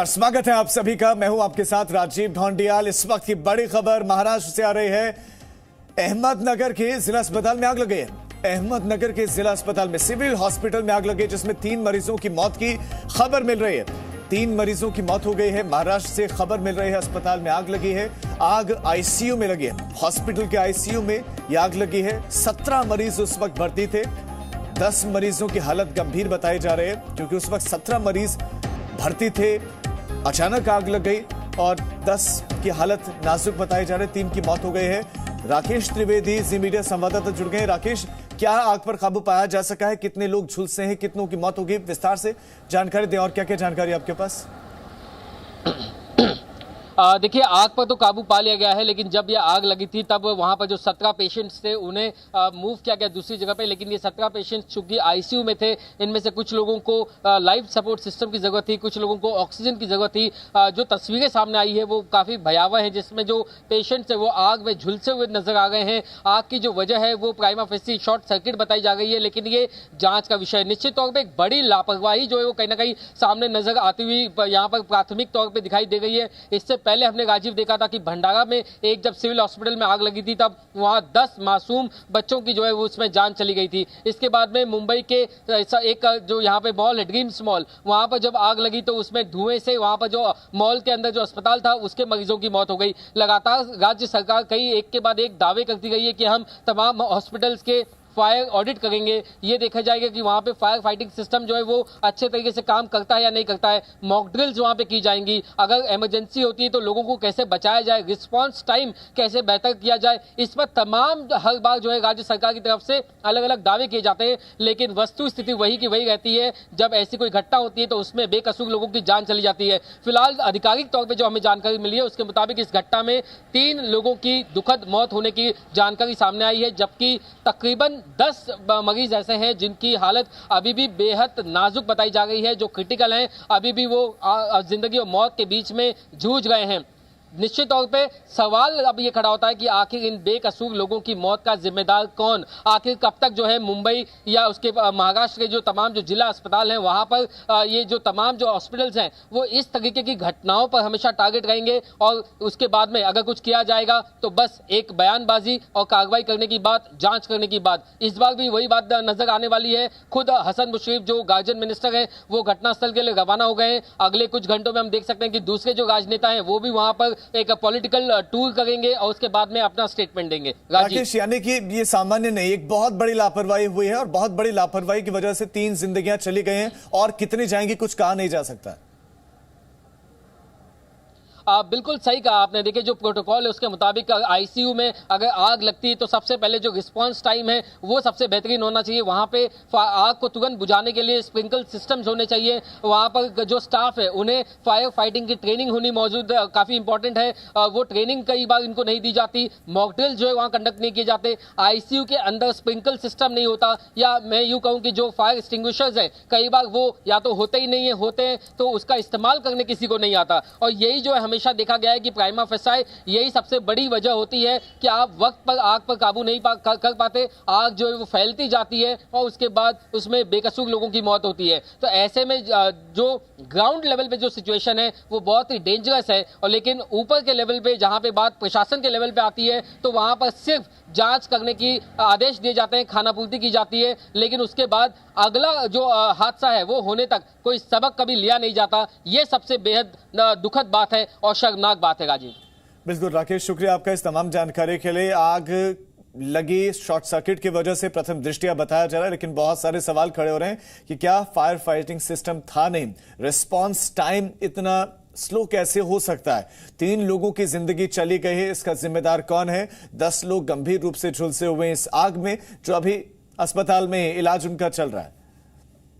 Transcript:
और स्वागत है आप सभी का। मैं हूं आपके साथ राजीव ढोंडियाल। इस वक्त की बड़ी खबर महाराष्ट्र से आ रही है। अहमदनगर के जिला अस्पताल में आग लगी है। अहमदनगर के जिला अस्पताल में सिविल हॉस्पिटल में आग लगी, जिसमें 3 मरीजों की मौत की खबर मिल रही है। 3 मरीजों की मौत हो गई है। महाराष्ट्र से खबर मिल रही है, अस्पताल में आग लगी है। आग आईसीयू में लगी है। हॉस्पिटल के आईसीयू में यह आग लगी है। 17 मरीज उस वक्त भर्ती थे। 10 मरीजों की हालत गंभीर बताई जा रही है, क्योंकि उस वक्त 17 मरीज भर्ती थे। अचानक आग लग गई और 10 की हालत नाजुक बताई जा रही है। 3 की मौत हो गई है। राकेश त्रिवेदी जी मीडिया संवाददाता जुड़ गए। राकेश, क्या आग पर काबू पाया जा सका है? कितने लोग झुलसे हैं? कितनों की मौत होगी? विस्तार से जानकारी दें। और क्या क्या जानकारी आपके पास? देखिए, आग पर तो काबू पा लिया गया है, लेकिन जब ये आग लगी थी तब वहां पर जो 17 पेशेंट्स थे उन्हें मूव किया गया दूसरी जगह पे। लेकिन ये 17 पेशेंट्स चूंकि आईसीयू में थे, इनमें से कुछ लोगों को लाइफ सपोर्ट सिस्टम की जरूरत थी, कुछ लोगों को ऑक्सीजन की जरूरत थी। जो तस्वीरें सामने आई है वो काफी भयावह है, जिसमें जो पेशेंट्स है वो आग में झुलसे हुए नजर आ गए हैं। आग की जो वजह है वो प्राइमा फेसी शॉर्ट सर्किट बताई जा रही है, लेकिन ये जांच का विषय है। निश्चित तौर पर एक बड़ी लापरवाही जो है वो कहीं ना कहीं सामने नजर आती हुई यहाँ पर प्राथमिक तौर पर दिखाई दे रही है। इससे पहले हमने राजीव देखा था कि भंडारा में एक जब सिविल हॉस्पिटल में आग लगी थी तब वहां 10 मासूम बच्चों की जो है वो उसमें जान चली गई थी। इसके बाद में मुंबई के एक जो यहाँ पे मॉल है ड्रीम्स मॉल, वहां पर जब आग लगी तो उसमें धुएं से वहां पर जो मॉल के अंदर जो अस्पताल था उसके मरीजों की मौत हो गई। लगातार राज्य सरकार कई एक के बाद एक दावे करती गई है कि हम तमाम हॉस्पिटल्स के फायर ऑडिट करेंगे, ये देखा जाएगा कि वहां पे फायर फाइटिंग सिस्टम जो है वो अच्छे तरीके से काम करता है या नहीं करता है। मॉक ड्रिल्स वहां पे की जाएंगी। अगर इमरजेंसी होती है तो लोगों को कैसे बचाया जाए, रिस्पांस टाइम कैसे बेहतर किया जाए, इस पर तमाम हर बार जो है राज्य सरकार की तरफ से अलग अलग दावे किए जाते हैं, लेकिन वस्तु स्थिति वही की वही रहती है। जब ऐसी कोई घटना होती है तो उसमें बेकसूर लोगों की जान चली जाती है। फिलहाल आधिकारिक तौर पर जो हमें जानकारी मिली है उसके मुताबिक इस घटना में 3 लोगों की दुखद मौत होने की जानकारी सामने आई है, जबकि तकरीबन 10 मरीज ऐसे हैं जिनकी हालत अभी भी बेहद नाजुक बताई जा रही है, जो क्रिटिकल हैं। अभी भी वो जिंदगी और मौत के बीच में जूझ रहे हैं। निश्चित तौर पे सवाल अब ये खड़ा होता है कि आखिर इन बेकसूर लोगों की मौत का जिम्मेदार कौन? आखिर कब तक जो है मुंबई या उसके महाराष्ट्र के जो तमाम जो जिला अस्पताल हैं वहां पर ये जो तमाम जो हॉस्पिटल्स हैं वो इस तरीके की घटनाओं पर हमेशा टारगेट रहेंगे, और उसके बाद में अगर कुछ किया जाएगा तो बस एक बयानबाजी और कार्रवाई करने की बात, जांच करने की बात। इस बार भी वही बात नजर आने वाली है। खुद हसन मुशर्रफ जो गार्जियन मिनिस्टर है वो घटनास्थल के लिए रवाना हो गए हैं। अगले कुछ घंटों में हम देख सकते हैं कि दूसरे जो राजनेता हैं वो भी वहां पर एक पॉलिटिकल टूर करेंगे और उसके बाद में अपना स्टेटमेंट देंगे। राकेश, यानी कि ये सामान्य नहीं, एक बहुत बड़ी लापरवाही हुई है और बहुत बड़ी लापरवाही की वजह से 3 जिंदगियां चली गई हैं और कितनी जाएंगी कुछ कहा नहीं जा सकता। बिल्कुल सही कहा आपने। देखिए, जो प्रोटोकॉल है उसके मुताबिक आईसीयू में अगर आग लगती है तो सबसे पहले जो रिस्पांस टाइम है वो सबसे बेहतरीन होना चाहिए। वहां पे आग को तुरंत बुझाने के लिए स्प्रिंकल सिस्टम्स होने चाहिए। वहां पर जो स्टाफ है उन्हें फायर फाइटिंग की ट्रेनिंग होनी मौजूद काफी इंपॉर्टेंट है। वो ट्रेनिंग कई बार इनको नहीं दी जाती। मॉक ड्रिल जो है वहां कंडक्ट नहीं किए जाते। आईसीयू के अंदर स्प्रिंकल सिस्टम नहीं होता, या मैं यूं कहूं कि जो फायर एक्सटिंग्विशर्स है कई बार वो या तो होते ही नहीं है, होते हैं तो उसका इस्तेमाल करने किसी को नहीं आता। और यही जो है हमेशा देखा गया है कि प्राइमा फेसाई यही सबसे बड़ी वजह होती है कि आप वक्त पर आग पर काबू नहीं कर पाते। आग जो है वो फैलती जाती है और उसके बाद उसमें बेकसूर लोगों की मौत होती है। तो ऐसे में जो ग्राउंड लेवल पे जो सिचुएशन है वो बहुत ही डेंजरस है। और लेकिन ऊपर के लेवल पे जहां पे बात प्रशासन के लेवल पे आती है तो वहां पर सिर्फ जांच करने की आदेश दिए जाते हैं, खानापूर्ति की जाती है, लेकिन उसके बाद अगला जो हादसा है वो होने तक कोई सबक कभी लिया नहीं जाता। ये सबसे बेहद दुखद बात है और शर्मनाक बात है। राजीव, बिल्कुल राकेश, शुक्रिया आपका इस तमाम जानकारी के लिए। आग लगी शॉर्ट सर्किट की वजह से प्रथम दृष्टिया बताया जा रहा है, लेकिन बहुत सारे सवाल खड़े हो रहे हैं कि क्या फायर फाइटिंग सिस्टम था नहीं, रिस्पॉन्स टाइम इतना स्लो कैसे हो सकता है? 3 लोगों की जिंदगी चली गई है, इसका जिम्मेदार कौन है? 10 लोग गंभीर रूप से झुलसे हुए इस आग में, जो अभी अस्पताल में इलाज उनका चल रहा है।